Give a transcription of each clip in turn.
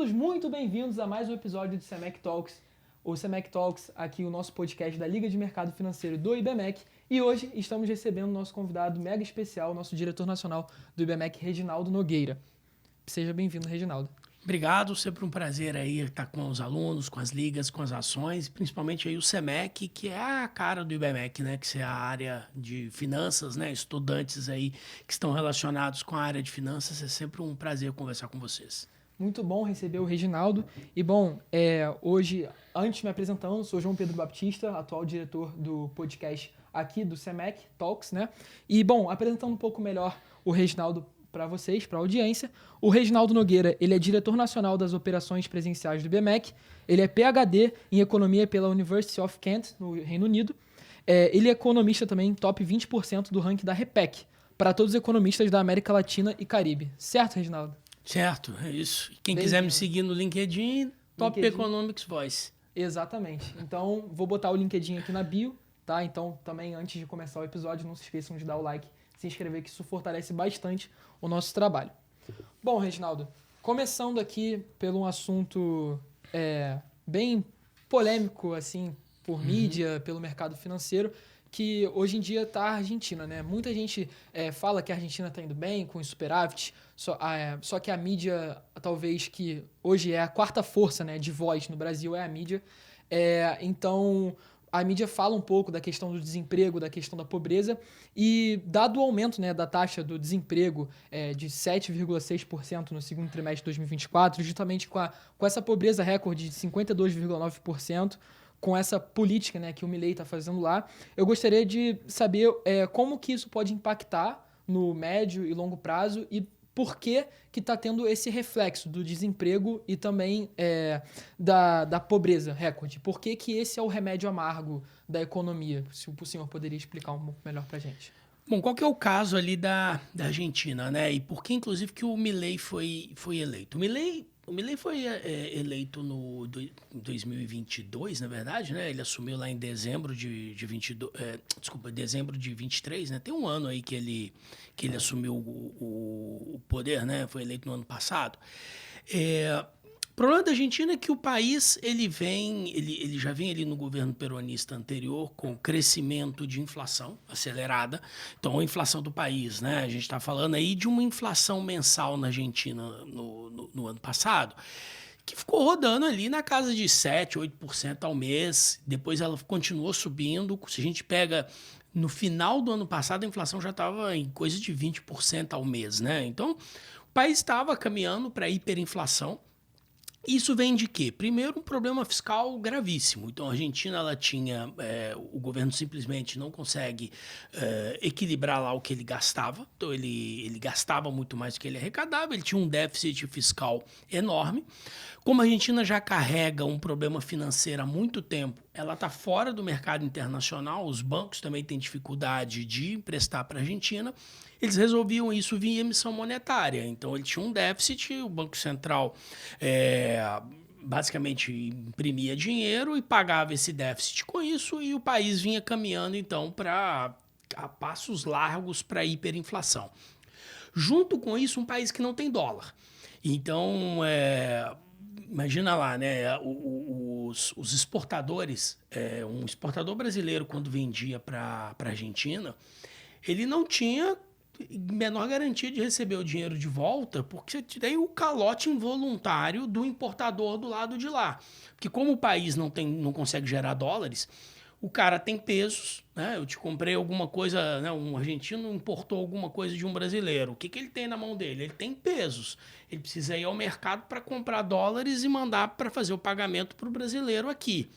todos muito bem-vindos a mais um episódio do CEMEC Talks. O CEMEC Talks, aqui o nosso podcast da Liga de Mercado Financeiro do IBMEC. E hoje estamos recebendo o nosso convidado mega especial, nosso diretor nacional do IBMEC, Reginaldo Nogueira. Seja bem-vindo, Reginaldo. Obrigado, sempre um prazer aí estar com os alunos, com as ligas, com as ações, principalmente aí o CEMEC, que é a cara do IBMEC, né? Que é a área de finanças, né? Estudantes aí que estão relacionados com a área de finanças, é sempre um prazer conversar com vocês. Muito bom receber o Reginaldo. E bom, hoje, antes de me apresentando, sou João Pedro Baptista, atual diretor do podcast aqui do CEMEC Talks, né? E bom, apresentando um pouco melhor o Reginaldo para vocês, para a audiência. O Reginaldo Nogueira, ele é diretor nacional das operações presenciais do IBMEC, ele é PhD em economia pela University of Kent, no Reino Unido. Ele é economista também, top 20% do ranking da REPEC, para todos os economistas da América Latina e Caribe. Certo, Reginaldo? Certo, é isso. Quem quiser me seguir no LinkedIn, Top LinkedIn. Economics Voice. Exatamente. Então, vou botar o LinkedIn aqui na bio, tá? Então, também, antes de começar o episódio, não se esqueçam de dar o like, se inscrever, que isso fortalece bastante o nosso trabalho. Bom, Reginaldo, começando aqui pelo um assunto bem polêmico, assim, por mídia, pelo mercado financeiro, que hoje em dia está a Argentina, né? Muita gente fala que a Argentina está indo bem, com superávit, só que a mídia, talvez que hoje é a quarta força, né, de voz no Brasil, é a mídia. Então, a mídia fala um pouco da questão do desemprego, da questão da pobreza, e dado o aumento, né, da taxa do desemprego de 7,6% no segundo trimestre de 2024, justamente com essa pobreza recorde de 52,9%, com essa política, né, que o Milei está fazendo lá, eu gostaria de saber como que isso pode impactar no médio e longo prazo e por que está tendo esse reflexo do desemprego e também da pobreza recorde. Por que esse é o remédio amargo da economia? Se o senhor poderia explicar um pouco melhor para a gente. Bom, qual que é o caso ali da Argentina, né? E por que, inclusive, que o Milei foi eleito? O Milei foi eleito no 2022, na verdade, né? Ele assumiu lá em dezembro de 22, dezembro de 23, né? Tem um ano aí que ele assumiu o poder, né? Foi eleito no ano passado. O problema da Argentina é que o país ele já vem ali no governo peronista anterior com crescimento de inflação acelerada. Então, a inflação do país, né? A gente está falando aí de uma inflação mensal na Argentina no ano passado, que ficou rodando ali na casa de 7%, 8% ao mês. Depois ela continuou subindo. Se a gente pega no final do ano passado, a inflação já estava em coisa de 20% ao mês, né? Então, o país estava caminhando para hiperinflação. Isso vem de quê? Primeiro, um problema fiscal gravíssimo. Então, a Argentina ela tinha... o governo simplesmente não consegue equilibrar lá o que ele gastava. Então, ele gastava muito mais do que ele arrecadava. Ele tinha um déficit fiscal enorme. Como a Argentina já carrega um problema financeiro há muito tempo, ela está fora do mercado internacional. Os bancos também têm dificuldade de emprestar para a Argentina. Eles resolviam isso via emissão monetária. Então, ele tinha um déficit, o Banco Central basicamente imprimia dinheiro e pagava esse déficit com isso, e o país vinha caminhando, então, a passos largos para a hiperinflação. Junto com isso, um país que não tem dólar. Então, imagina lá, né? Os exportadores, um exportador brasileiro, quando vendia para a Argentina, ele não tinha menor garantia de receber o dinheiro de volta, porque você tem o calote involuntário do importador do lado de lá. Porque como o país não consegue gerar dólares, o cara tem pesos, né? Eu te comprei alguma coisa, né? Um argentino importou alguma coisa de um brasileiro. O que ele tem na mão dele? Ele tem pesos. Ele precisa ir ao mercado para comprar dólares e mandar para fazer o pagamento para o brasileiro aqui.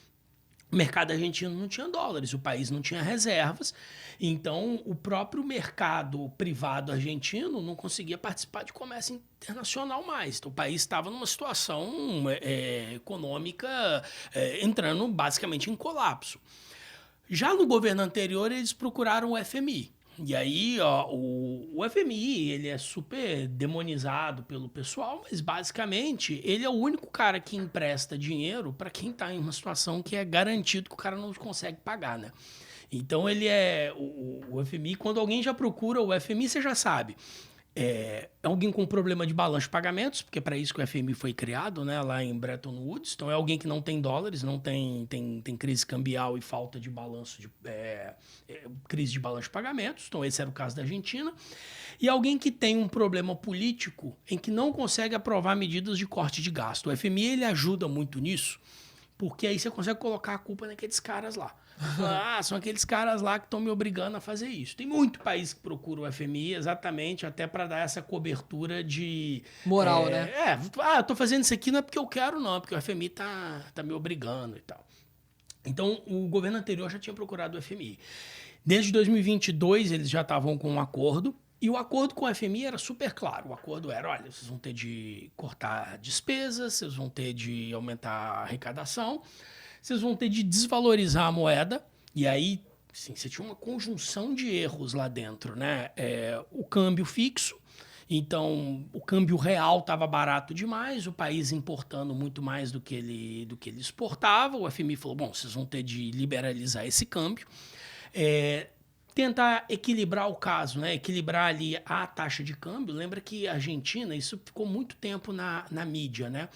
O mercado argentino não tinha dólares, o país não tinha reservas, então o próprio mercado privado argentino não conseguia participar de comércio internacional mais. Então o país estava numa situação econômica entrando basicamente em colapso. Já no governo anterior, eles procuraram o FMI. E aí, o FMI, ele é super demonizado pelo pessoal, mas basicamente ele é o único cara que empresta dinheiro para quem está em uma situação que é garantido que o cara não consegue pagar, né? Então ele é o FMI, quando alguém já procura o FMI, você já sabe. é alguém com problema de balanço de pagamentos, porque é para isso que o FMI foi criado, né, lá em Bretton Woods. Então, é alguém que não tem dólares, não tem crise cambial e falta de balanço, crise de balanço de pagamentos. Então, esse era o caso da Argentina. E alguém que tem um problema político em que não consegue aprovar medidas de corte de gasto. O FMI ele ajuda muito nisso, porque aí você consegue colocar a culpa naqueles caras lá. São aqueles caras lá que estão me obrigando a fazer isso. Tem muito país que procura o FMI exatamente até para dar essa cobertura de... Moral, né? Eu tô fazendo isso aqui não é porque eu quero, não. É porque o FMI tá me obrigando e tal. Então, o governo anterior já tinha procurado o FMI. Desde 2022, eles já estavam com um acordo. E o acordo com o FMI era super claro. O acordo era, olha, vocês vão ter de cortar despesas, vocês vão ter de aumentar a arrecadação, vocês vão ter de desvalorizar a moeda. E aí, assim, você tinha uma conjunção de erros lá dentro, né? O câmbio fixo. Então, o câmbio real estava barato demais, o país importando muito mais do que ele exportava. O FMI falou, bom, vocês vão ter de liberalizar esse câmbio. Tentar equilibrar o caso, né? Equilibrar ali a taxa de câmbio. Lembra que a Argentina, isso ficou muito tempo na mídia, né?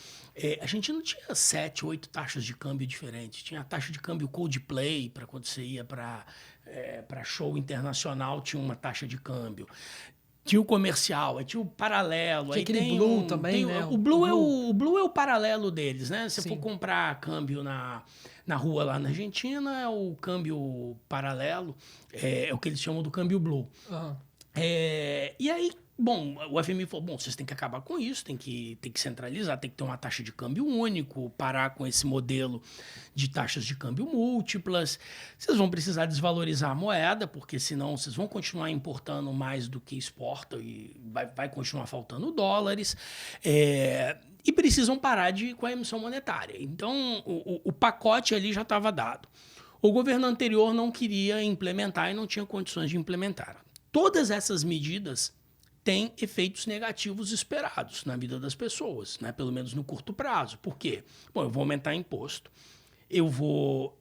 A Argentina tinha 7, 8 taxas de câmbio diferentes. Tinha a taxa de câmbio Coldplay, para quando você ia para show internacional, tinha uma taxa de câmbio. Tinha o comercial, aí tinha o paralelo. Tinha aí aquele tem Blue também, né? O Blue é o paralelo deles, né? Se for comprar câmbio na rua lá na Argentina, é o câmbio paralelo, é o que eles chamam do câmbio Blue. Uhum. E aí, bom, o FMI falou, bom, vocês têm que acabar com isso, tem que centralizar, tem que ter uma taxa de câmbio único, parar com esse modelo de taxas de câmbio múltiplas. Vocês vão precisar desvalorizar a moeda, porque senão vocês vão continuar importando mais do que exportam e vai continuar faltando dólares. E precisam parar com a emissão monetária. Então, o pacote ali já estava dado. O governo anterior não queria implementar e não tinha condições de implementar. Todas essas medidas têm efeitos negativos esperados na vida das pessoas, né? Pelo menos no curto prazo. Por quê? Bom, eu vou aumentar imposto, eu vou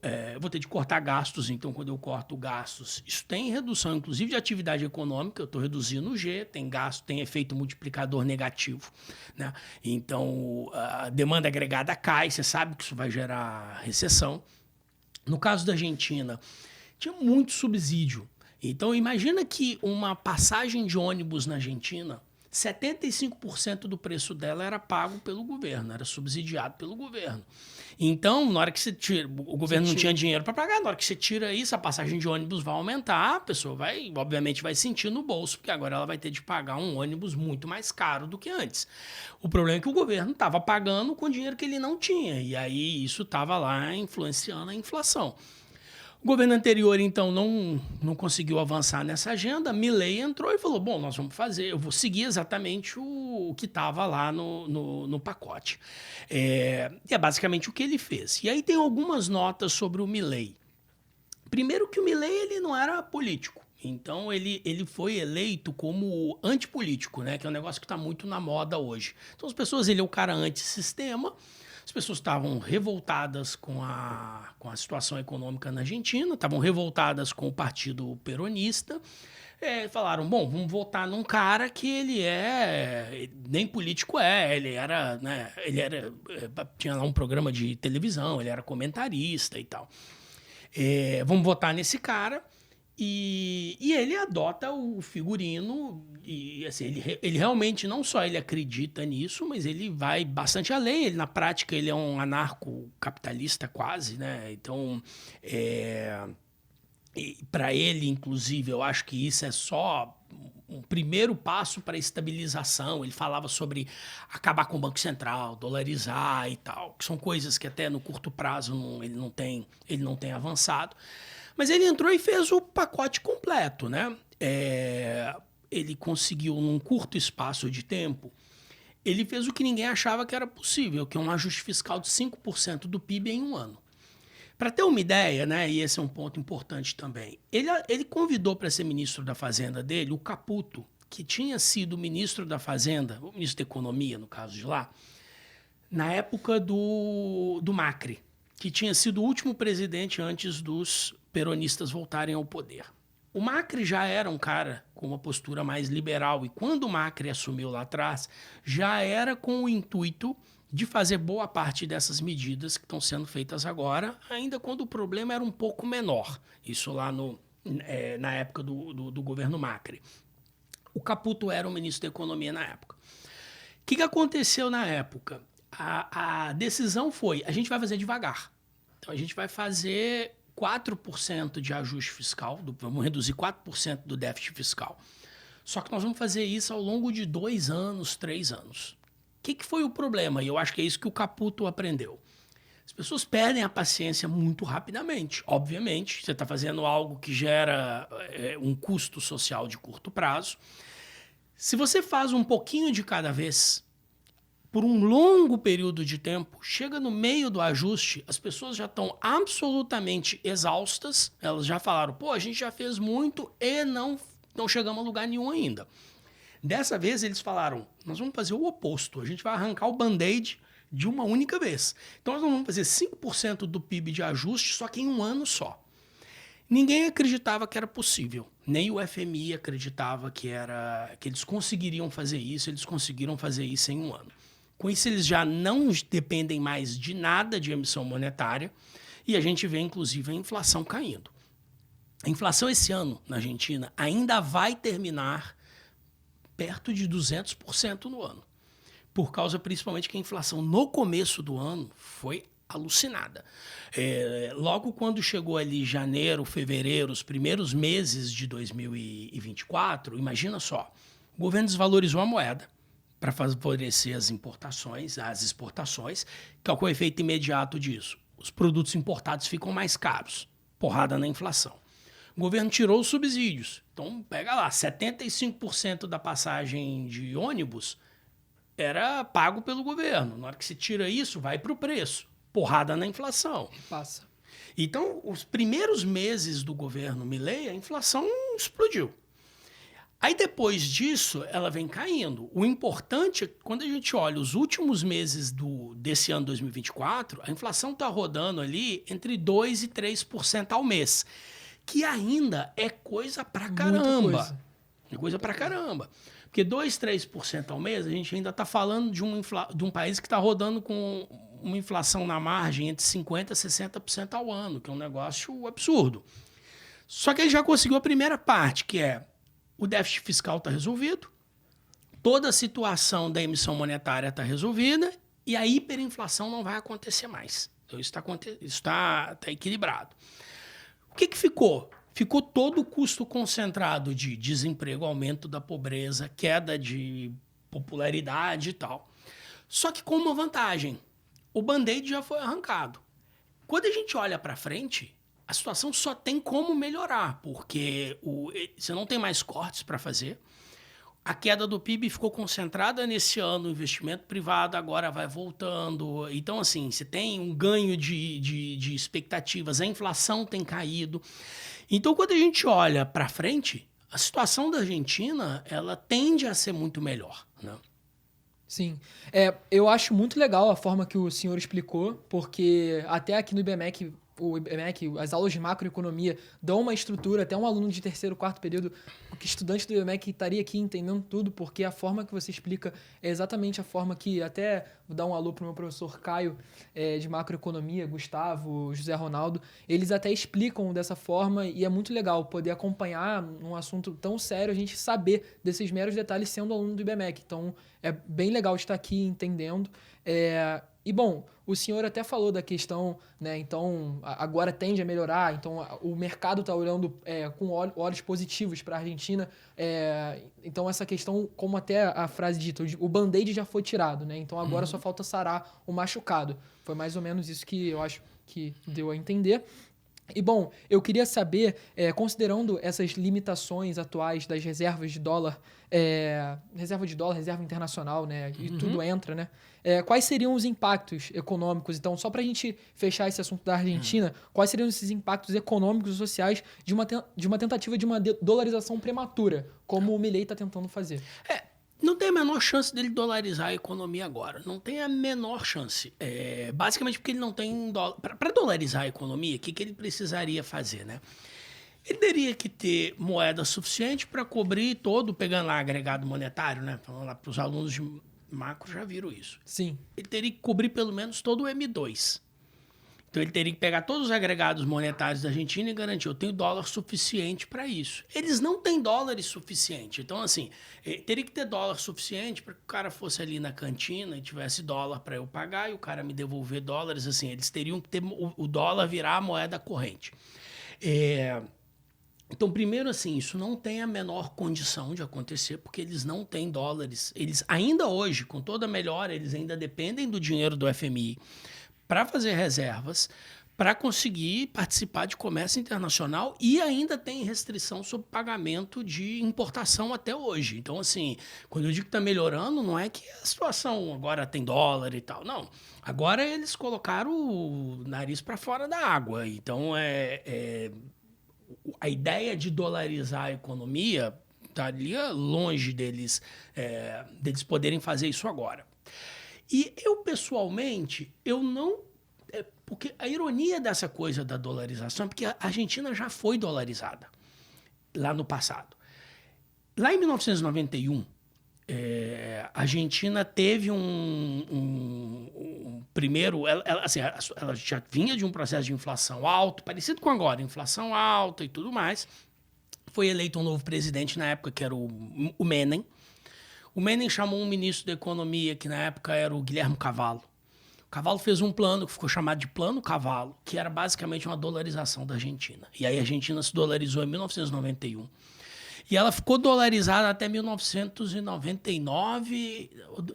ter de cortar gastos, então quando eu corto gastos, isso tem redução, inclusive, de atividade econômica, eu estou reduzindo o G, tem gasto, tem efeito multiplicador negativo, né? Então, a demanda agregada cai, você sabe que isso vai gerar recessão. No caso da Argentina, tinha muito subsídio. Então, imagina que uma passagem de ônibus na Argentina, 75% do preço dela era pago pelo governo, era subsidiado pelo governo. Então, na hora que você tira, o governo não tinha dinheiro para pagar, na hora que você tira isso, a passagem de ônibus vai aumentar, a pessoa obviamente vai sentir no bolso, porque agora ela vai ter de pagar um ônibus muito mais caro do que antes. O problema é que o governo estava pagando com dinheiro que ele não tinha, e aí isso estava lá influenciando a inflação. O governo anterior, então, não conseguiu avançar nessa agenda. Milei entrou e falou, bom, nós vamos fazer, eu vou seguir exatamente o que estava lá no pacote. E é basicamente o que ele fez. E aí tem algumas notas sobre o Milei. Primeiro que o Milei ele não era político. Então, ele foi eleito como antipolítico, né? Que é um negócio que está muito na moda hoje. Então, as pessoas, ele é o cara antissistema. As pessoas estavam revoltadas com a situação econômica na Argentina, estavam revoltadas com o partido peronista. Falaram, bom, vamos votar num cara que ele nem político ele era, né, tinha lá um programa de televisão, ele era comentarista e tal. Vamos votar nesse cara. E ele adota o figurino e assim, ele realmente não só ele acredita nisso, mas ele vai bastante além. Ele, na prática, ele é um anarcocapitalista quase, né? Então, para ele, inclusive, eu acho que isso é só um primeiro passo para a estabilização. Ele falava sobre acabar com o Banco Central, dolarizar e tal, que são coisas que até no curto prazo ele não tem avançado. Mas ele entrou e fez o pacote completo, né? Ele conseguiu, num curto espaço de tempo, ele fez o que ninguém achava que era possível, que é um ajuste fiscal de 5% do PIB em um ano. Para ter uma ideia, né, e esse é um ponto importante também, ele convidou para ser ministro da Fazenda dele o Caputo, que tinha sido ministro da Fazenda, o ministro da Economia, no caso de lá, na época do Macri, que tinha sido o último presidente antes dos peronistas voltarem ao poder. O Macri já era um cara com uma postura mais liberal. E quando o Macri assumiu lá atrás, já era com o intuito de fazer boa parte dessas medidas que estão sendo feitas agora, ainda quando o problema era um pouco menor. Isso lá na época do governo Macri. O Caputo era o ministro da Economia na época. O que aconteceu na época? A decisão foi, a gente vai fazer devagar. Então, a gente vai fazer 4% de ajuste fiscal, vamos reduzir 4% do déficit fiscal. Só que nós vamos fazer isso ao longo de 2 anos, 3 anos. O que foi o problema? E eu acho que é isso que o Caputo aprendeu. As pessoas perdem a paciência muito rapidamente. Obviamente, você está fazendo algo que gera um custo social de curto prazo. Se você faz um pouquinho de cada vez, por um longo período de tempo, chega no meio do ajuste, as pessoas já estão absolutamente exaustas, elas já falaram, pô, a gente já fez muito e não chegamos a lugar nenhum ainda. Dessa vez eles falaram, nós vamos fazer o oposto, a gente vai arrancar o band-aid de uma única vez. Então nós vamos fazer 5% do PIB de ajuste, só que em um ano só. Ninguém acreditava que era possível, nem o FMI acreditava que eles conseguiriam fazer isso, eles conseguiram fazer isso em um ano. Com isso eles já não dependem mais de nada de emissão monetária e a gente vê inclusive a inflação caindo. A inflação esse ano na Argentina ainda vai terminar perto de 200% no ano. Por causa principalmente que a inflação no começo do ano foi alucinada. Logo quando chegou ali janeiro, fevereiro, os primeiros meses de 2024, imagina só, o governo desvalorizou a moeda para favorecer as importações, as exportações, que é o efeito imediato disso. Os produtos importados ficam mais caros, porrada na inflação. O governo tirou os subsídios. Então, pega lá, 75% da passagem de ônibus era pago pelo governo. Na hora que se tira isso, vai para o preço. Porrada na inflação. Passa. Então, os primeiros meses do governo Milei, a inflação explodiu. Aí, depois disso, ela vem caindo. O importante é que, quando a gente olha os últimos meses desse ano 2024, a inflação está rodando ali entre 2% e 3% ao mês. Que ainda é coisa pra caramba. É coisa pra caramba. Porque 2%, 3% ao mês, a gente ainda está falando de um país que está rodando com uma inflação na margem entre 50% e 60% ao ano, que é um negócio absurdo. Só que ele já conseguiu a primeira parte, que é o déficit fiscal está resolvido, toda a situação da emissão monetária está resolvida e a hiperinflação não vai acontecer mais. Então isso está equilibrado. O que ficou? Ficou todo o custo concentrado de desemprego, aumento da pobreza, queda de popularidade e tal. Só que com uma vantagem, o band-aid já foi arrancado. Quando a gente olha para frente, a situação só tem como melhorar, porque você não tem mais cortes para fazer. A queda do PIB ficou concentrada nesse ano, o investimento privado agora vai voltando. Então, assim, você tem um ganho de expectativas, a inflação tem caído. Então, quando a gente olha para frente, a situação da Argentina, ela tende a ser muito melhor, né? Sim. Eu acho muito legal a forma que o senhor explicou, porque até aqui no IBMEC, as aulas de macroeconomia dão uma estrutura, até um aluno de terceiro, quarto período, que estudante do IBMEC estaria aqui entendendo tudo, porque a forma que você explica é exatamente a forma que, até vou dar um alô para o meu professor Caio, de macroeconomia, Gustavo, José Ronaldo, eles até explicam dessa forma e é muito legal poder acompanhar um assunto tão sério, a gente saber desses meros detalhes sendo aluno do IBMEC. Então, é bem legal estar aqui entendendo. E, bom, o senhor até falou da questão, né? Então, agora tende a melhorar. Então, o mercado está olhando com olhos positivos para a Argentina. Então, essa questão, como até a frase dita, o band-aid já foi tirado, né? Então, agora só falta sarar o machucado. Foi mais ou menos isso que eu acho que deu a entender. E, bom, eu queria saber, considerando essas limitações atuais das reservas de dólar, reserva internacional, né? E tudo entra, né? Quais seriam os impactos econômicos? Então, só para a gente fechar esse assunto da Argentina, quais seriam esses impactos econômicos e sociais de uma tentativa de uma dolarização prematura, como o Milei está tentando fazer? Não tem a menor chance dele dolarizar a economia agora. Não tem a menor chance. Basicamente porque ele não tem dólar. Para dolarizar a economia, o que ele precisaria fazer, né? Ele teria que ter moeda suficiente para cobrir todo, pegando lá agregado monetário, né? Falando lá para os alunos de macro já viram isso. Sim. Ele teria que cobrir pelo menos todo o M2. Então ele teria que pegar todos os agregados monetários da Argentina e garantir, eu tenho dólar suficiente para isso. Eles não têm dólares suficiente. Então, assim, teria que ter dólar suficiente para que o cara fosse ali na cantina e tivesse dólar para eu pagar e o cara me devolver dólares. Assim, eles teriam que ter o dólar virar a moeda corrente. Então, primeiro, assim, isso não tem a menor condição de acontecer, porque eles não têm dólares. Eles, ainda hoje, com toda a melhora, eles ainda dependem do dinheiro do FMI para fazer reservas, para conseguir participar de comércio internacional e ainda tem restrição sobre pagamento de importação até hoje. Então, assim, quando eu digo que está melhorando, não é que a situação agora tem dólar e tal, não. Agora eles colocaram o nariz para fora da água. Então, a ideia de dolarizar a economia estaria longe deles poderem fazer isso agora. E eu, pessoalmente, eu não... porque a ironia dessa coisa da dolarização é porque a Argentina já foi dolarizada lá no passado. Lá em 1991, a Argentina teve um primeiro... ela já vinha de um processo de inflação alto, parecido com agora, inflação alta e tudo mais. Foi eleito um novo presidente na época, que era o Menem. O Menem chamou um ministro da Economia, que na época era o Guilherme Cavallo. O Cavallo fez um plano que ficou chamado de Plano Cavallo, que era basicamente uma dolarização da Argentina. E aí a Argentina se dolarizou em 1991. E ela ficou dolarizada até 1999,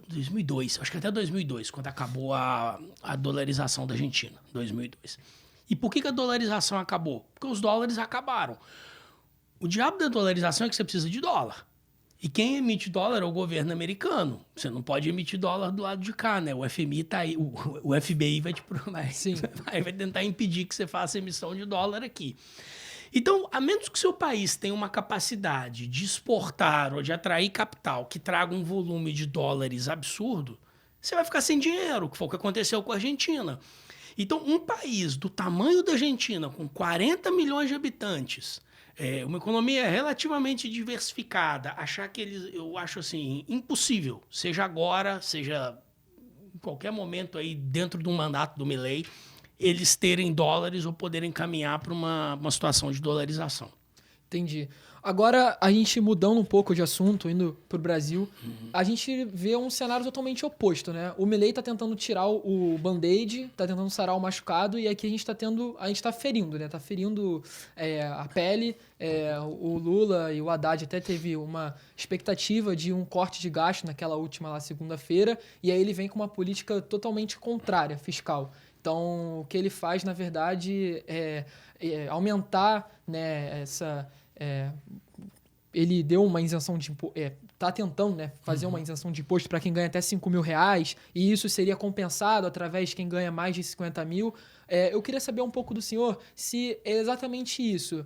2002, acho que até 2002, quando acabou a dolarização da Argentina, 2002. E por que a dolarização acabou? Porque os dólares acabaram. O diabo da dolarização é que você precisa de dólar. E quem emite dólar é o governo americano. Você não pode emitir dólar do lado de cá, né? O FMI tá aí, o FBI vai tentar impedir que você faça emissão de dólar aqui. Então, a menos que o seu país tenha uma capacidade de exportar ou de atrair capital que traga um volume de dólares absurdo, você vai ficar sem dinheiro, que foi o que aconteceu com a Argentina. Então, um país do tamanho da Argentina, com 40 milhões de habitantes, uma economia relativamente diversificada, achar que eu acho assim, impossível, seja agora, seja em qualquer momento aí dentro do mandato do Milei, eles terem dólares ou poderem caminhar para uma situação de dolarização. Entendi. Agora, a gente mudando um pouco de assunto, indo para o Brasil, a gente vê um cenário totalmente oposto, né? O Milei está tentando tirar o band-aid, está tentando sarar o machucado, e aqui a gente está ferindo, né? Está ferindo a pele. O Lula e o Haddad até teve uma expectativa de um corte de gasto naquela última lá segunda-feira, e aí ele vem com uma política totalmente contrária, fiscal. Então, o que ele faz, na verdade, é aumentar, né, ele deu uma isenção de imposto, está tentando, né, fazer uma isenção de imposto para quem ganha até R$5.000, e isso seria compensado através de quem ganha mais de 50 mil. Eu queria saber um pouco do senhor se é exatamente isso.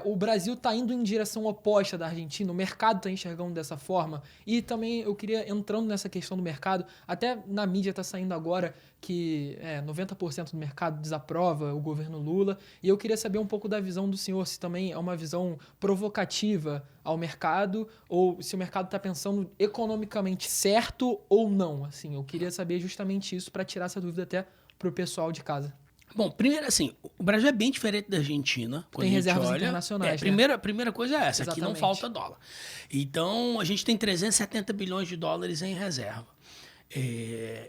O Brasil está indo em direção oposta da Argentina, o mercado está enxergando dessa forma. E também eu queria, entrando nessa questão do mercado, até na mídia está saindo agora que 90% do mercado desaprova o governo Lula. E eu queria saber um pouco da visão do senhor, se também é uma visão provocativa ao mercado, ou se o mercado está pensando economicamente certo ou não. Assim, eu queria saber justamente isso para tirar essa dúvida até para o pessoal de casa. Bom, primeiro assim, o Brasil é bem diferente da Argentina. Tem reservas internacionais, a primeira coisa é essa, aqui não falta dólar. Então, a gente tem 370 bilhões de dólares em reserva.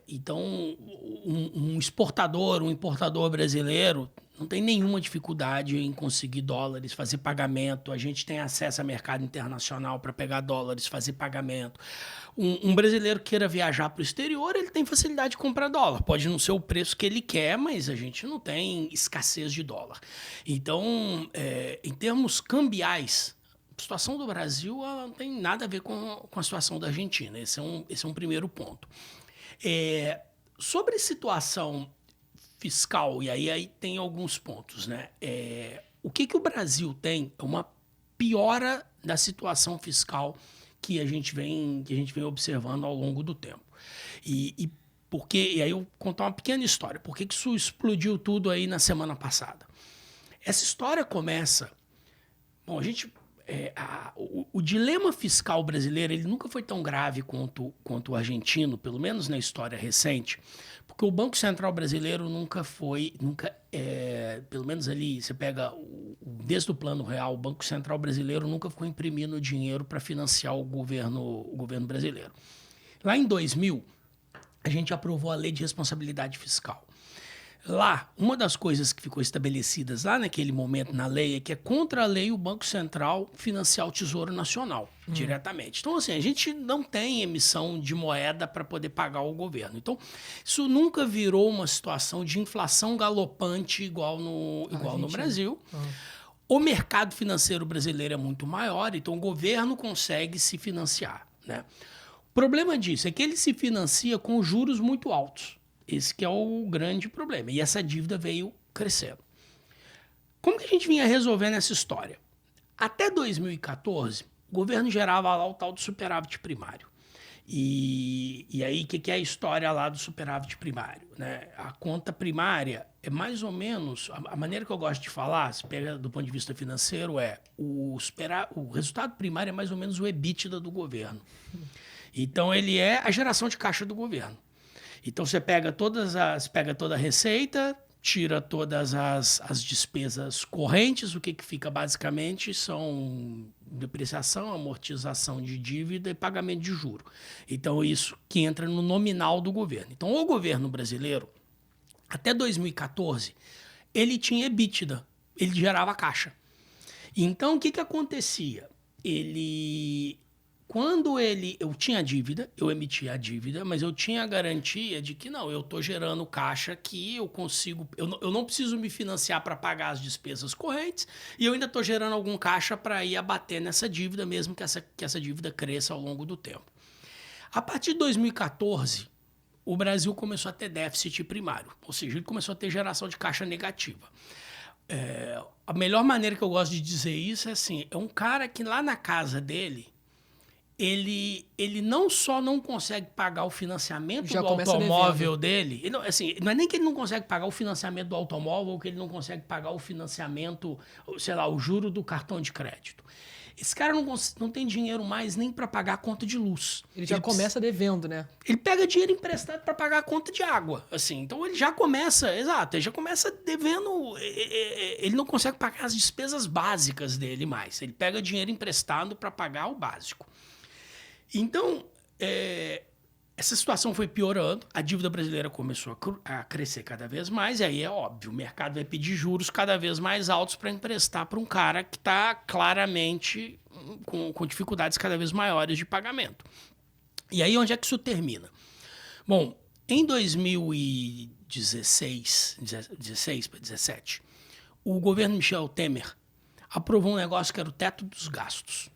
Então, um exportador, um importador brasileiro não tem nenhuma dificuldade em conseguir dólares, fazer pagamento. A gente tem acesso a mercado internacional para pegar dólares, fazer pagamento. Um brasileiro queira viajar para o exterior, ele tem facilidade de comprar dólar. Pode não ser o preço que ele quer, mas a gente não tem escassez de dólar. Então, em termos cambiais, a situação do Brasil ela não tem nada a ver com a situação da Argentina. Esse é um primeiro ponto. Sobre situação fiscal, e aí tem alguns pontos, né? O que o Brasil tem é uma piora da situação fiscal que a gente vem observando ao longo do tempo. E aí eu vou contar uma pequena história. Por que isso explodiu tudo aí na semana passada? Essa história começa Bom, o dilema fiscal brasileiro ele nunca foi tão grave quanto o argentino, pelo menos na história recente, porque o Banco Central brasileiro pelo menos ali, você pega desde o Plano Real, o Banco Central brasileiro nunca ficou imprimindo dinheiro para financiar o governo brasileiro. Lá em 2000, a gente aprovou a Lei de Responsabilidade Fiscal. Lá, uma das coisas que ficou estabelecidas lá naquele momento na lei é que é contra a lei o Banco Central financiar o Tesouro Nacional diretamente. Então, assim, a gente não tem emissão de moeda para poder pagar o governo. Então, isso nunca virou uma situação de inflação galopante igual no Brasil. O mercado financeiro brasileiro é muito maior, então o governo consegue se financiar, né? O problema disso é que ele se financia com juros muito altos. Esse que é o grande problema. E essa dívida veio crescendo. Como que a gente vinha resolvendo essa história? Até 2014, o governo gerava lá o tal do superávit primário. E aí, o que é a história lá do superávit primário? Né? A conta primária é mais ou menos... A maneira que eu gosto de falar, se pega do ponto de vista financeiro, o resultado primário é mais ou menos o EBITDA do governo. Então, ele é a geração de caixa do governo. Então, você pega toda a receita, tira todas as despesas correntes, o que fica basicamente são depreciação, amortização de dívida e pagamento de juro. Então, isso que entra no nominal do governo. Então, o governo brasileiro, até 2014, ele tinha EBITDA, ele gerava caixa. Então, o que acontecia? Quando eu tinha dívida, eu emitia a dívida, mas eu tinha a garantia de que não, eu estou gerando caixa que eu consigo... Eu não preciso me financiar para pagar as despesas correntes e eu ainda estou gerando algum caixa para ir abater nessa dívida, mesmo que essa dívida cresça ao longo do tempo. A partir de 2014, o Brasil começou a ter déficit primário, ou seja, ele começou a ter geração de caixa negativa. A melhor maneira que eu gosto de dizer isso é assim, é um cara que lá na casa dele... Ele não só não consegue pagar o financiamento do automóvel dele, não é nem que ele não consegue pagar o financiamento do automóvel ou que ele não consegue pagar o financiamento, sei lá, o juro do cartão de crédito. Esse cara não tem dinheiro mais nem para pagar a conta de luz. Ele já começa devendo, né? Ele pega dinheiro emprestado para pagar a conta de água, assim. Então ele já começa devendo. Ele não consegue pagar as despesas básicas dele mais. Ele pega dinheiro emprestado para pagar o básico. Então, essa situação foi piorando, a dívida brasileira começou a crescer cada vez mais, e aí é óbvio, o mercado vai pedir juros cada vez mais altos para emprestar para um cara que está claramente com dificuldades cada vez maiores de pagamento. E aí, onde é que isso termina? Bom, em 2016 para 2017, o governo Michel Temer aprovou um negócio que era o teto dos gastos.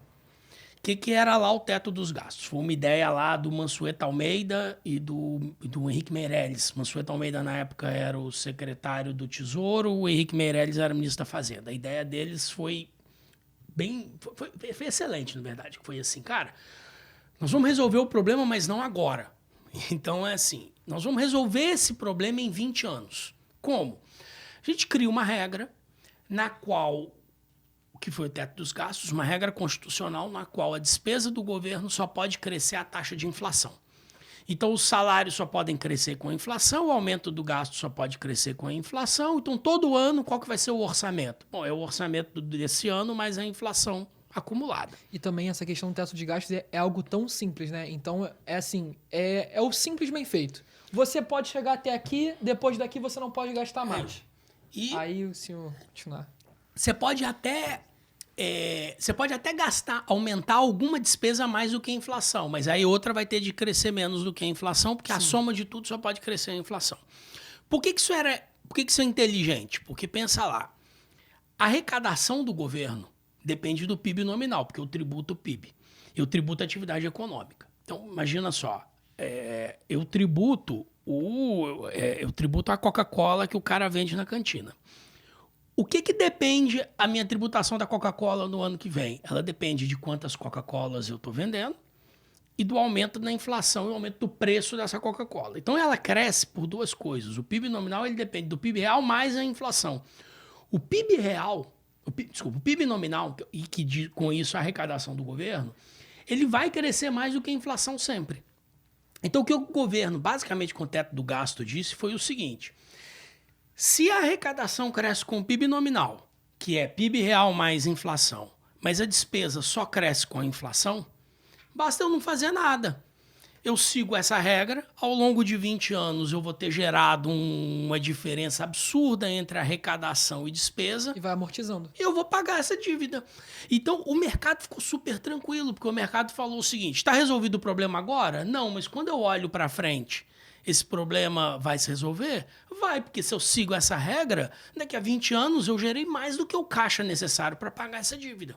O que era lá o teto dos gastos? Foi uma ideia lá do Mansueto Almeida e do Henrique Meirelles. Mansueto Almeida, na época, era o secretário do Tesouro, o Henrique Meirelles era ministro da Fazenda. A ideia deles foi excelente, na verdade. Foi assim, cara, nós vamos resolver o problema, mas não agora. Então, é assim, nós vamos resolver esse problema em 20 anos. Como? A gente cria uma regra na qual... que foi o teto dos gastos, uma regra constitucional na qual a despesa do governo só pode crescer a taxa de inflação. Então, os salários só podem crescer com a inflação, o aumento do gasto só pode crescer com a inflação. Então, todo ano, qual que vai ser o orçamento? Bom, é o orçamento desse ano, mas a inflação acumulada. E também essa questão do teto de gastos é algo tão simples, né? Então, é o simples bem feito. Você pode chegar até aqui, depois daqui você não pode gastar mais. E aí o senhor continuar. Você pode até aumentar alguma despesa a mais do que a inflação, mas aí outra vai ter de crescer menos do que a inflação, porque a soma de tudo só pode crescer a inflação. Por que isso é inteligente? Porque pensa lá, a arrecadação do governo depende do PIB nominal, porque eu tributo o PIB. Eu tributo a atividade econômica. Então, imagina só, eu tributo a Coca-Cola que o cara vende na cantina. O que depende a minha tributação da Coca-Cola no ano que vem? Ela depende de quantas Coca-Colas eu estou vendendo e do aumento da inflação e o aumento do preço dessa Coca-Cola. Então, ela cresce por duas coisas. O PIB nominal ele depende do PIB real mais a inflação. O PIB real, o PIB nominal, e que com isso a arrecadação do governo, ele vai crescer mais do que a inflação sempre. Então, o que o governo, basicamente com o teto do gasto, disse foi o seguinte: se a arrecadação cresce com o PIB nominal, que é PIB real mais inflação, mas a despesa só cresce com a inflação, basta eu não fazer nada. Eu sigo essa regra, ao longo de 20 anos eu vou ter gerado uma diferença absurda entre arrecadação e despesa. E vai amortizando. E eu vou pagar essa dívida. Então o mercado ficou super tranquilo, porque o mercado falou o seguinte: está resolvido o problema agora? Não, mas quando eu olho para frente, esse problema vai se resolver? Vai, porque se eu sigo essa regra, daqui a 20 anos eu gerei mais do que o caixa necessário para pagar essa dívida.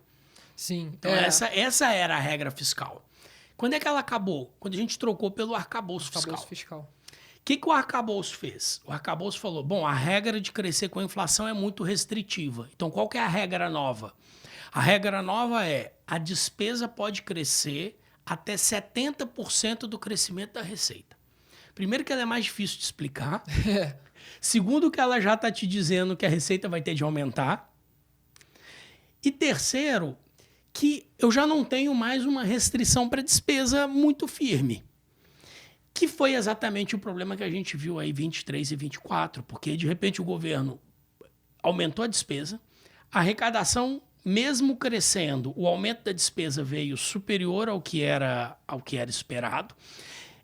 Sim. Então essa era a regra fiscal. Quando é que ela acabou? Quando a gente trocou pelo arcabouço fiscal. O que o arcabouço fez? O arcabouço falou, bom, a regra de crescer com a inflação é muito restritiva. Então, qual que é a regra nova? A regra nova é a despesa pode crescer até 70% do crescimento da receita. Primeiro que ela é mais difícil de explicar. Segundo que ela já está te dizendo que a receita vai ter de aumentar. E terceiro, que eu já não tenho mais uma restrição para despesa muito firme. Que foi exatamente o problema que a gente viu aí 23 e 24, porque de repente o governo aumentou a despesa, a arrecadação, mesmo crescendo, o aumento da despesa veio superior ao que era esperado.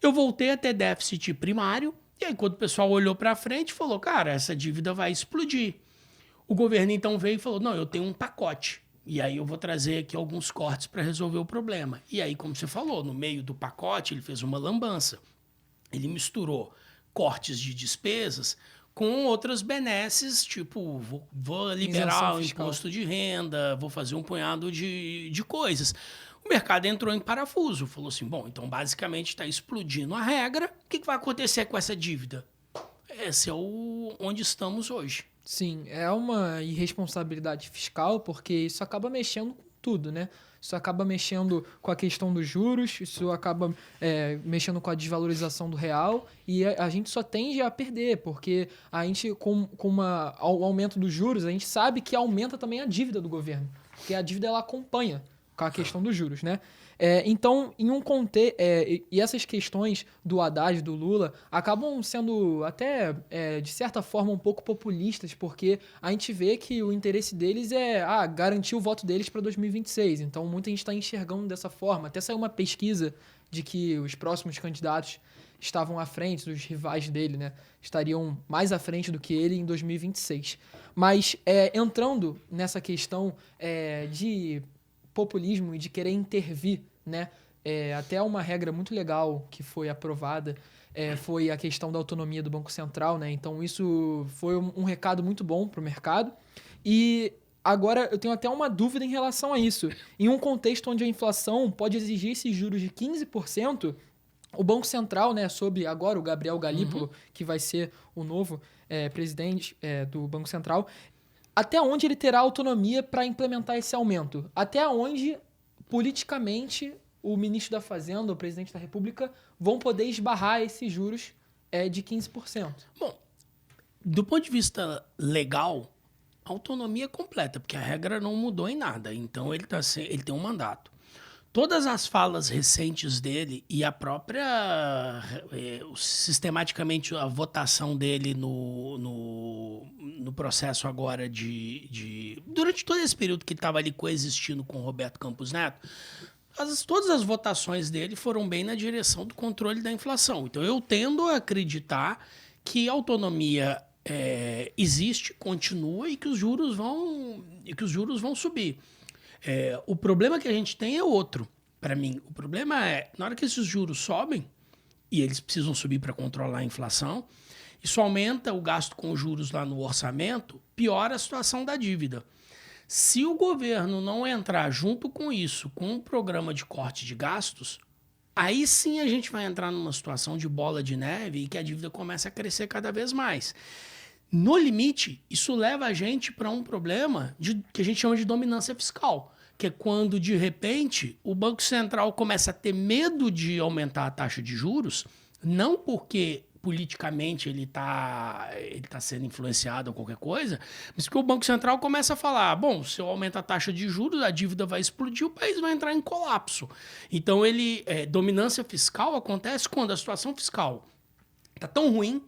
Eu voltei a ter déficit primário, e aí quando o pessoal olhou para frente, falou, cara, essa dívida vai explodir. O governo então veio e falou, não, eu tenho um pacote. E aí eu vou trazer aqui alguns cortes para resolver o problema. E aí, como você falou, no meio do pacote ele fez uma lambança. Ele misturou cortes de despesas com outras benesses, tipo, vou liberar o imposto de renda, vou fazer um punhado de coisas. O mercado entrou em parafuso, falou assim, bom, então basicamente está explodindo a regra, o que vai acontecer com essa dívida? Esse é onde estamos hoje. Sim, é uma irresponsabilidade fiscal, porque isso acaba mexendo com tudo, né? Isso acaba mexendo com a questão dos juros, isso acaba mexendo com a desvalorização do real, e a gente só tende a perder, porque a gente, com o aumento dos juros, a gente sabe que aumenta também a dívida do governo, porque a dívida ela acompanha com a questão dos juros, né? Então, em um contexto, e essas questões do Haddad, do Lula, acabam sendo até, de certa forma, um pouco populistas, porque a gente vê que o interesse deles é garantir o voto deles para 2026. Então, muita gente está enxergando dessa forma. Até saiu uma pesquisa de que os próximos candidatos estavam à frente, os rivais dele, né? Estariam mais à frente do que ele em 2026. Mas, entrando nessa questão de populismo e de querer intervir, né? Até uma regra muito legal que foi aprovada foi a questão da autonomia do Banco Central, né? Então isso foi um recado muito bom para o mercado. E agora eu tenho até uma dúvida em relação a isso. Em um contexto onde a inflação pode exigir esses juros de 15%, o Banco Central, né, sob agora o Gabriel Galípolo, que vai ser o novo presidente do Banco Central, até onde ele terá autonomia para implementar esse aumento? Até onde, politicamente, o ministro da Fazenda, o presidente da República, vão poder esbarrar esses juros de 15%? Bom, do ponto de vista legal, a autonomia é completa, porque a regra não mudou em nada. Então, ele tem um mandato. Todas as falas recentes dele e a própria, sistematicamente, a votação dele no processo agora durante todo esse período que ele estava ali coexistindo com o Roberto Campos Neto, todas as votações dele foram bem na direção do controle da inflação. Então, eu tendo a acreditar que a autonomia existe, continua e que os juros vão subir. O problema que a gente tem é outro, para mim. O problema é, na hora que esses juros sobem, e eles precisam subir para controlar a inflação, isso aumenta o gasto com juros lá no orçamento, piora a situação da dívida. Se o governo não entrar junto com isso, com um programa de corte de gastos, aí sim a gente vai entrar numa situação de bola de neve e que a dívida começa a crescer cada vez mais. No limite, isso leva a gente para um problema que a gente chama de dominância fiscal, que é quando, de repente, o Banco Central começa a ter medo de aumentar a taxa de juros, não por politicamente ele tá sendo influenciado ou qualquer coisa, mas que o Banco Central começa a falar, bom, se eu aumentar a taxa de juros, a dívida vai explodir, o país vai entrar em colapso. Então, dominância fiscal acontece quando a situação fiscal está tão ruim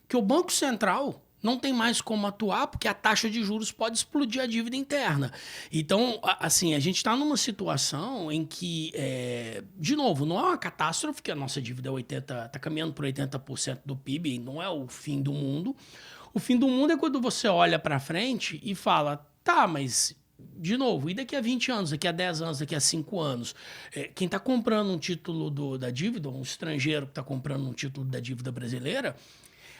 que o Banco Central não tem mais como atuar, porque a taxa de juros pode explodir a dívida interna. Então, assim, a gente está numa situação em que, de novo, não é uma catástrofe, que a nossa dívida está caminhando por 80% do PIB, não é o fim do mundo. O fim do mundo é quando você olha para frente e fala, tá, mas, de novo, e daqui a 20 anos, daqui a 10 anos, daqui a 5 anos? Quem está comprando um título da dívida, um estrangeiro que está comprando um título da dívida brasileira,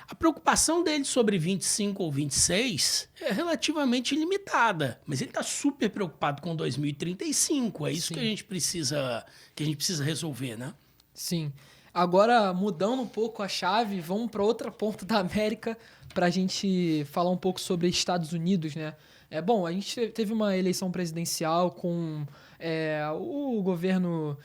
a preocupação dele sobre 25 ou 26 é relativamente limitada, mas ele está super preocupado com 2035. É isso Sim. que a gente precisa resolver, né? Sim. Agora, mudando um pouco a chave, vamos para outra ponta da América para a gente falar um pouco sobre Estados Unidos, né? Bom, a gente teve uma eleição presidencial com o governo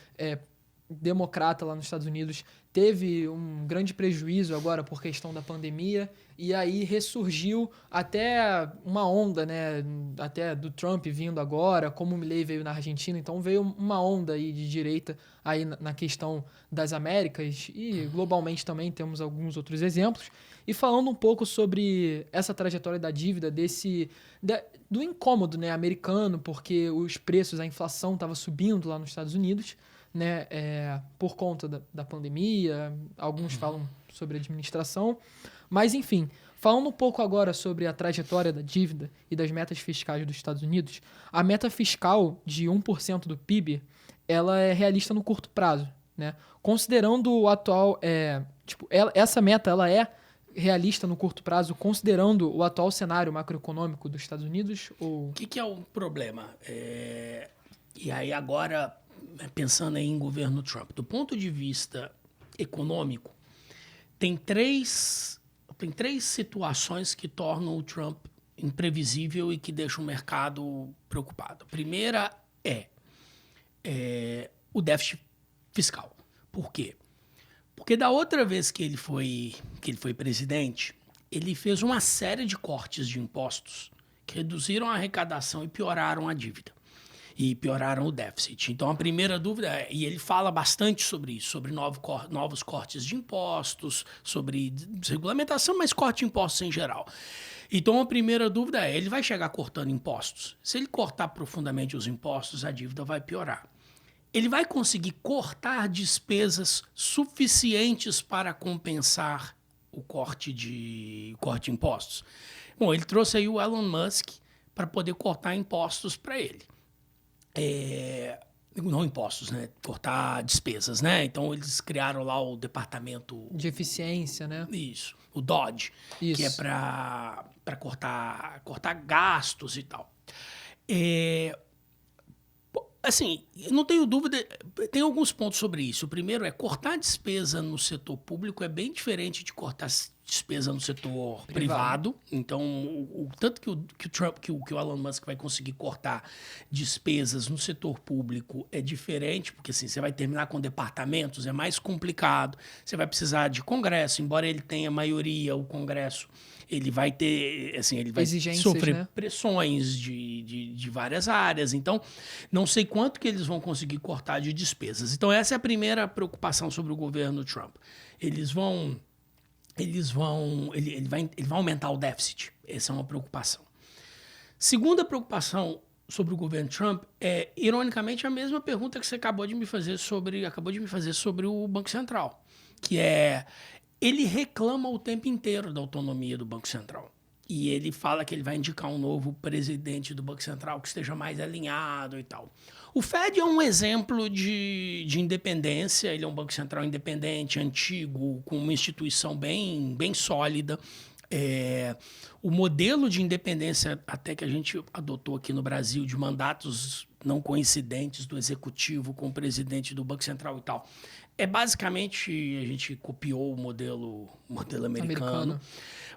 democrata lá nos Estados Unidos teve um grande prejuízo agora por questão da pandemia e aí ressurgiu até uma onda, né, até do Trump vindo agora, como o Milei veio na Argentina, então veio uma onda aí de direita aí na questão das Américas e globalmente também temos alguns outros exemplos. E falando um pouco sobre essa trajetória da dívida, do incômodo, né, americano, porque os preços, a inflação estava subindo lá nos Estados Unidos, né, por conta da pandemia, alguns falam sobre administração, mas enfim, falando um pouco agora sobre a trajetória da dívida e das metas fiscais dos Estados Unidos, a meta fiscal de 1% do PIB, ela é realista no curto prazo, né? Considerando o atual, essa meta ela é realista no curto prazo, considerando o atual cenário macroeconômico dos Estados Unidos? Ou... O que é o problema? E aí agora, pensando aí em governo Trump, do ponto de vista econômico, tem três situações que tornam o Trump imprevisível e que deixam o mercado preocupado. A primeira é o déficit fiscal. Por quê? Porque da outra vez que ele foi presidente, ele fez uma série de cortes de impostos que reduziram a arrecadação e pioraram a dívida. E pioraram o déficit. Então, a primeira dúvida e ele fala bastante sobre isso, sobre novos cortes de impostos, sobre desregulamentação, mas corte de impostos em geral. Então, a primeira dúvida ele vai chegar cortando impostos? Se ele cortar profundamente os impostos, a dívida vai piorar. Ele vai conseguir cortar despesas suficientes para compensar o corte de impostos? Bom, ele trouxe aí o Elon Musk para poder cortar impostos para ele. Não impostos, né? Cortar despesas, né? Então, eles criaram lá o departamento... de eficiência, né? Isso, o DOGE, Isso. que é para cortar gastos e tal. Assim, não tenho dúvida, tem alguns pontos sobre isso. O primeiro é cortar despesa no setor público é bem diferente de cortar despesa no setor privado. Então, tanto que o Trump, que o Elon Musk vai conseguir cortar despesas no setor público é diferente, porque assim, você vai terminar com departamentos, é mais complicado. Você vai precisar de Congresso, embora ele tenha maioria, o Congresso ele vai ter, assim, ele vai sofrer, né, pressões de várias áreas. Então, não sei quanto que eles vão conseguir cortar de despesas. Então, essa é a primeira preocupação sobre o governo Trump. Ele vai aumentar o déficit. Essa é uma preocupação. Segunda preocupação sobre o governo Trump é, ironicamente, a mesma pergunta que você acabou de me fazer sobre o Banco Central, que é... Ele reclama o tempo inteiro da autonomia do Banco Central. E ele fala que ele vai indicar um novo presidente do Banco Central que esteja mais alinhado e tal. O Fed é um exemplo de independência. Ele é um Banco Central independente, antigo, com uma instituição bem sólida. O modelo de independência até que a gente adotou aqui no Brasil, de mandatos não coincidentes do executivo com o presidente do Banco Central e tal, basicamente, a gente copiou o modelo americano.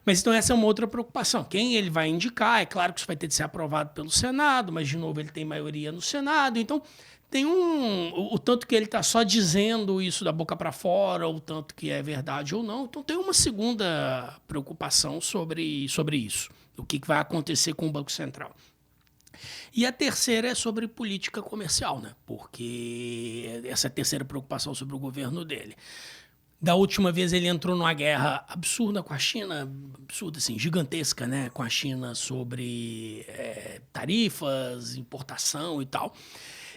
Mas então essa é uma outra preocupação. Quem ele vai indicar, é claro que isso vai ter de ser aprovado pelo Senado, mas de novo ele tem maioria no Senado. Então Tem o tanto que ele está só dizendo isso da boca para fora, o tanto que é verdade ou não. Então tem uma segunda preocupação sobre isso. O que vai acontecer com o Banco Central. E a terceira é sobre política comercial, né? Porque essa é a terceira preocupação sobre o governo dele. Da última vez ele entrou numa guerra absurda com a China, absurda assim, gigantesca, né? Com a China sobre tarifas, importação e tal.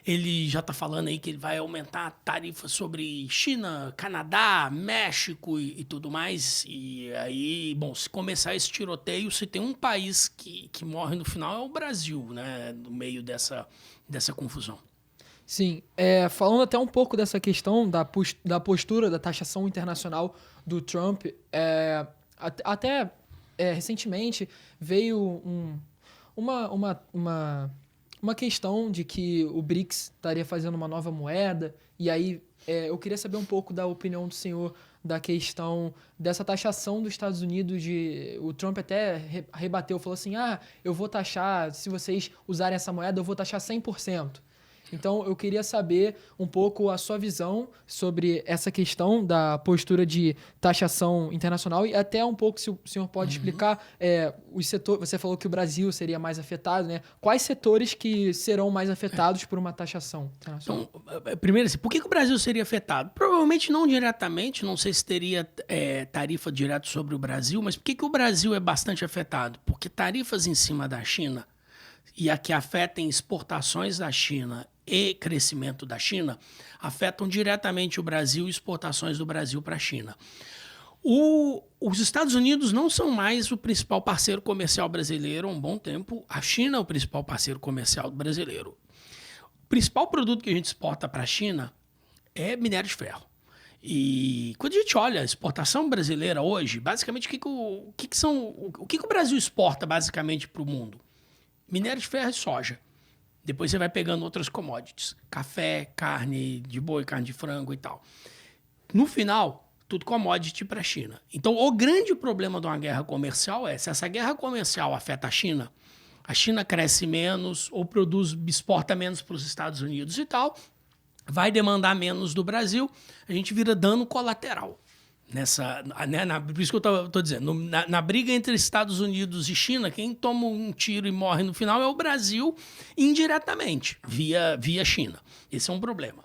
Ele já está falando aí que ele vai aumentar a tarifa sobre China, Canadá, México e tudo mais. E aí, bom, se começar esse tiroteio, se tem um país que morre no final é o Brasil, né? No meio dessa confusão. Sim, falando até um pouco dessa questão da postura da taxação internacional do Trump, até recentemente veio uma questão de que o BRICS estaria fazendo uma nova moeda, e aí eu queria saber um pouco da opinião do senhor da questão dessa taxação dos Estados Unidos. O Trump até rebateu, falou assim, eu vou taxar, se vocês usarem essa moeda, eu vou taxar 100%. Então, eu queria saber um pouco a sua visão sobre essa questão da postura de taxação internacional e até um pouco, se o senhor pode explicar, os setores. Você falou que o Brasil seria mais afetado, né? Quais setores que serão mais afetados por uma taxação internacional? Então, primeiro, assim, por que o Brasil seria afetado? Provavelmente não diretamente, não sei se teria tarifa direta sobre o Brasil, mas por que o Brasil é bastante afetado? Porque tarifas em cima da China e a que afetem exportações da China e crescimento da China, afetam diretamente o Brasil e exportações do Brasil para a China. Os Estados Unidos não são mais o principal parceiro comercial brasileiro há um bom tempo. A China é o principal parceiro comercial brasileiro. O principal produto que a gente exporta para a China é minério de ferro. E quando a gente olha a exportação brasileira hoje, basicamente o que o Brasil exporta basicamente para o mundo? Minério de ferro e soja. Depois você vai pegando outras commodities. Café, carne de boi, carne de frango e tal. No final, tudo commodity para a China. Então, o grande problema de uma guerra comercial se essa guerra comercial afeta a China cresce menos ou exporta menos para os Estados Unidos e tal, vai demandar menos do Brasil, a gente vira dano colateral. Por isso que eu estou dizendo, na briga entre Estados Unidos e China, quem toma um tiro e morre no final é o Brasil, indiretamente, via China. Esse é um problema.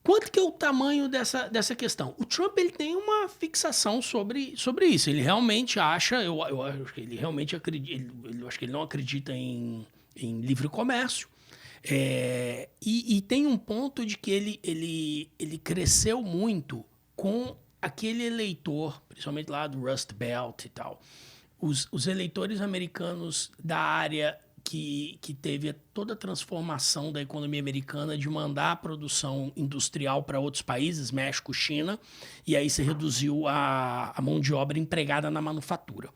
Quanto que é o tamanho dessa questão? O Trump ele tem uma fixação sobre isso. Ele realmente acha, eu acho que ele realmente acredita, eu acho que ele não acredita em livre comércio. E tem um ponto de que ele cresceu muito com aquele eleitor, principalmente lá do Rust Belt e tal, os eleitores americanos da área que teve toda a transformação da economia americana de mandar a produção industrial para outros países, México, China, e aí se reduziu a mão de obra empregada na manufatura.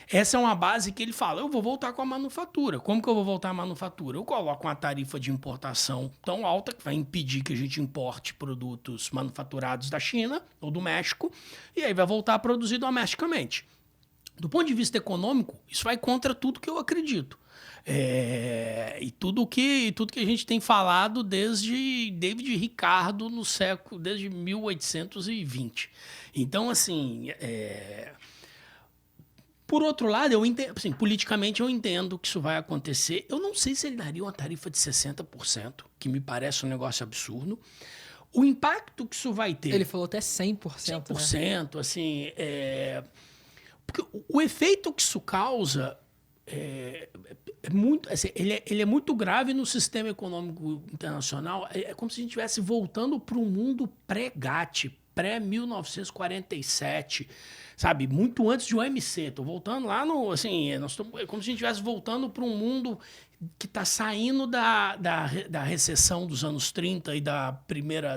Essa é uma base que ele fala, eu vou voltar com a manufatura. Como que eu vou voltar à manufatura? Eu coloco uma tarifa de importação tão alta que vai impedir que a gente importe produtos manufaturados da China ou do México, e aí vai voltar a produzir domesticamente. Do ponto de vista econômico, isso vai contra tudo que eu acredito. E tudo que a gente tem falado desde David Ricardo desde 1820. Então, assim... Por outro lado, eu entendo, assim, politicamente eu entendo que isso vai acontecer. Eu não sei se ele daria uma tarifa de 60%, que me parece um negócio absurdo. O impacto que isso vai ter... Ele falou até 100%. 100%, né? Assim... Porque o efeito que isso causa é muito... Assim, ele é muito grave no sistema econômico internacional. É como se a gente estivesse voltando para um mundo pré-GATT, pré-1947, sabe? Muito antes de OMC. Estou voltando lá no... Assim, é como se a gente estivesse voltando para um mundo que está saindo da recessão dos anos 30 e da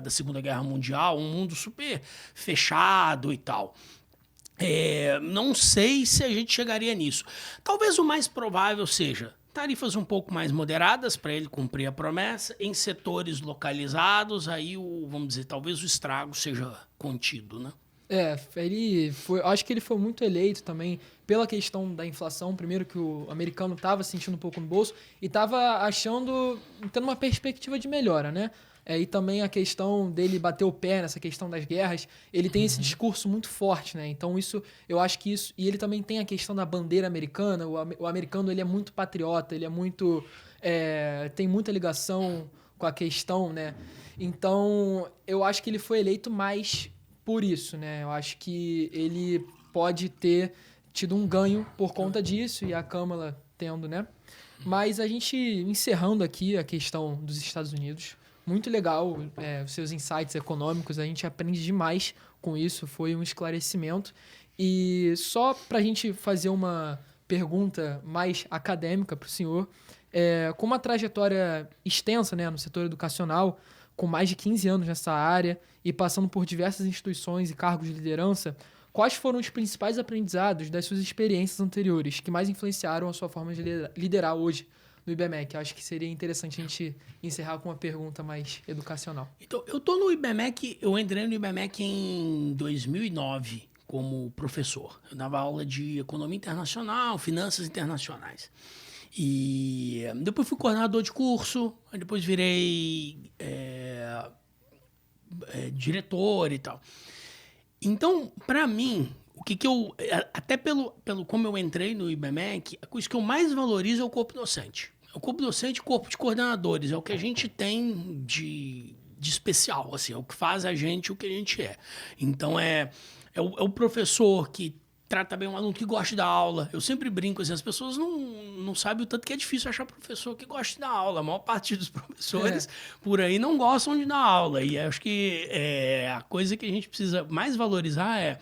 Segunda Guerra Mundial, um mundo super fechado e tal. Não sei se a gente chegaria nisso. Talvez o mais provável seja tarifas um pouco mais moderadas para ele cumprir a promessa, em setores localizados, aí, vamos dizer, talvez o estrago seja contido, né? Ele foi, acho que ele foi muito eleito também pela questão da inflação. Primeiro que o americano estava sentindo um pouco no bolso e estava tendo uma perspectiva de melhora, né? E também a questão dele bater o pé nessa questão das guerras, ele tem esse discurso muito forte, né? Então eu acho que isso, e ele também tem a questão da bandeira americana. O americano ele é muito patriota, ele é muito, tem muita ligação com a questão, né? Então eu acho que ele foi eleito mais por isso, né? Eu acho que ele pode ter tido um ganho por conta disso e a Câmara tendo, né? Mas a gente encerrando aqui a questão dos Estados Unidos, muito legal os seus insights econômicos, a gente aprende demais com isso, foi um esclarecimento. E só para a gente fazer uma pergunta mais acadêmica para o senhor, com uma trajetória extensa, né, no setor educacional, com mais de 15 anos nessa área e passando por diversas instituições e cargos de liderança, quais foram os principais aprendizados das suas experiências anteriores que mais influenciaram a sua forma de liderar hoje no IBMEC? Acho que seria interessante a gente encerrar com uma pergunta mais educacional. Então, eu tô no IBMEC, eu entrei no IBMEC em 2009 como professor. Eu dava aula de economia internacional, finanças internacionais. E depois fui coordenador de curso, aí depois virei diretor e tal. Então, para mim, o que eu... Até pelo como eu entrei no IBMEC, a coisa que eu mais valorizo é o corpo docente. O corpo docente e o corpo de coordenadores. É o que a gente tem de especial, assim. É o que faz a gente o que a gente é. Então, é o professor que trata bem um aluno que gosta de dar aula. Eu sempre brinco, assim, as pessoas não sabem o tanto que é difícil achar professor que gosta de dar aula. A maior parte dos professores por aí não gostam de dar aula. E acho que a coisa que a gente precisa mais valorizar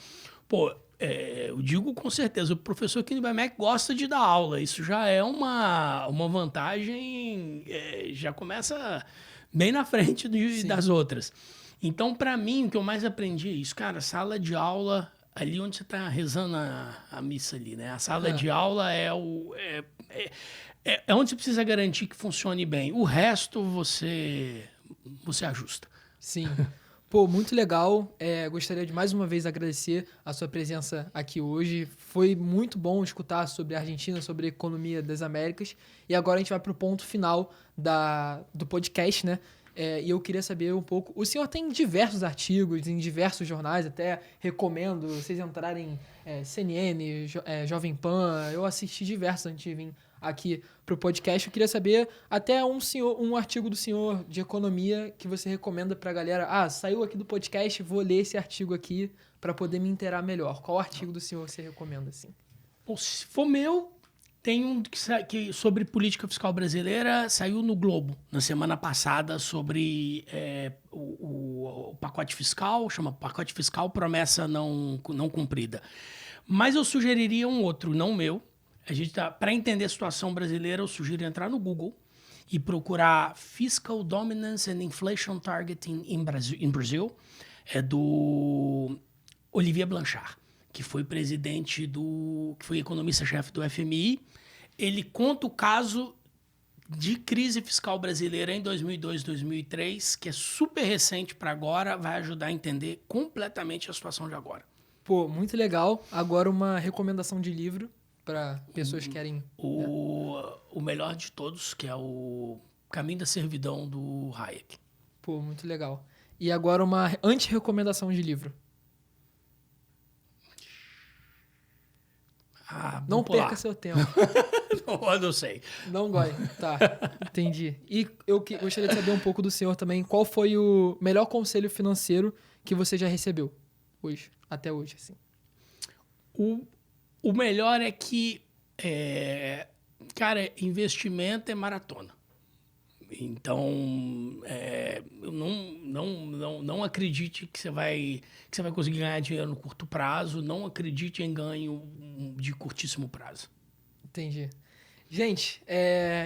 eu digo com certeza, o professor aqui no IBMEC gosta de dar aula. Isso já é uma vantagem, já começa bem na frente das outras. Então, para mim, o que eu mais aprendi é isso. Cara, sala de aula... Ali onde você está rezando a missa ali, né? A sala de aula é onde você precisa garantir que funcione bem. O resto você ajusta. Sim. Pô, muito legal. Gostaria de mais uma vez agradecer a sua presença aqui hoje. Foi muito bom escutar sobre a Argentina, sobre a economia das Américas. E agora a gente vai para o ponto final do podcast, né? E eu queria saber um pouco... O senhor tem diversos artigos em diversos jornais, até recomendo vocês entrarem em CNN, Jovem Pan. Eu assisti diversos antes de vir aqui para o podcast. Eu queria saber até um artigo do senhor de economia que você recomenda para a galera. Saiu aqui do podcast, vou ler esse artigo aqui para poder me inteirar melhor. Qual artigo do senhor você recomenda, assim? Bom, se for meu... Tem um que sobre política fiscal brasileira, saiu no Globo na semana passada sobre o pacote fiscal, chama Pacote Fiscal Promessa Não Cumprida. Mas eu sugeriria um outro, não meu. Para entender a situação brasileira, eu sugiro entrar no Google e procurar Fiscal Dominance and Inflation Targeting in Brazil. É do Olivier Blanchard, que foi que foi economista-chefe do FMI. Ele conta o caso de crise fiscal brasileira em 2002, 2003, que é super recente para agora, vai ajudar a entender completamente a situação de agora. Pô, muito legal. Agora uma recomendação de livro para pessoas que querem... O melhor de todos, que é o Caminho da Servidão, do Hayek. Pô, muito legal. E agora uma anti-recomendação de livro. Não perca seu tempo. Não sei. Não gosto. Tá, entendi. E eu gostaria de saber um pouco do senhor também. Qual foi o melhor conselho financeiro que você já recebeu hoje, até hoje, assim? O melhor é que, cara, investimento é maratona. Então, não acredite que você vai conseguir ganhar dinheiro no curto prazo. Não acredite em ganho de curtíssimo prazo. Entendi. Gente,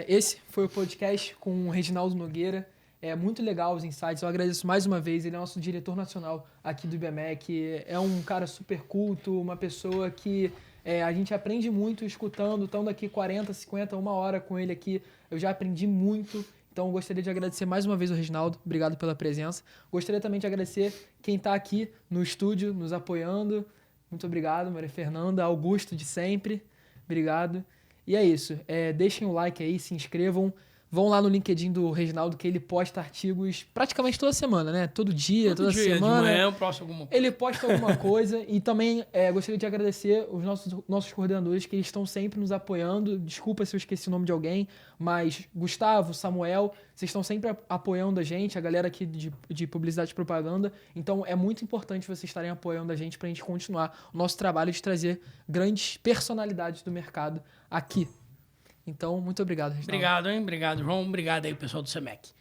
esse foi o podcast com o Reginaldo Nogueira. É muito legal os insights. Eu agradeço mais uma vez. Ele é nosso diretor nacional aqui do IBMEC. É um cara super culto, uma pessoa que a gente aprende muito escutando. Estando aqui 40, 50, uma hora com ele aqui, eu já aprendi muito. Então, eu gostaria de agradecer mais uma vez o Reginaldo. Obrigado pela presença. Gostaria também de agradecer quem está aqui no estúdio, nos apoiando. Muito obrigado, Maria Fernanda, Augusto de sempre. Obrigado. E é isso. Deixem o like aí, se inscrevam. Vão lá no LinkedIn do Reginaldo, que ele posta artigos praticamente toda semana, né? Todo dia, toda semana. De manhã eu posto alguma coisa. Ele posta alguma coisa. E também gostaria de agradecer os nossos coordenadores, que eles estão sempre nos apoiando. Desculpa se eu esqueci o nome de alguém, mas Gustavo, Samuel, vocês estão sempre apoiando a gente, a galera aqui de publicidade e propaganda. Então é muito importante vocês estarem apoiando a gente para a gente continuar o nosso trabalho de trazer grandes personalidades do mercado aqui. Então, muito obrigado, Reginaldo. Obrigado, hein? Obrigado, João. Obrigado aí, pessoal do CEMEC.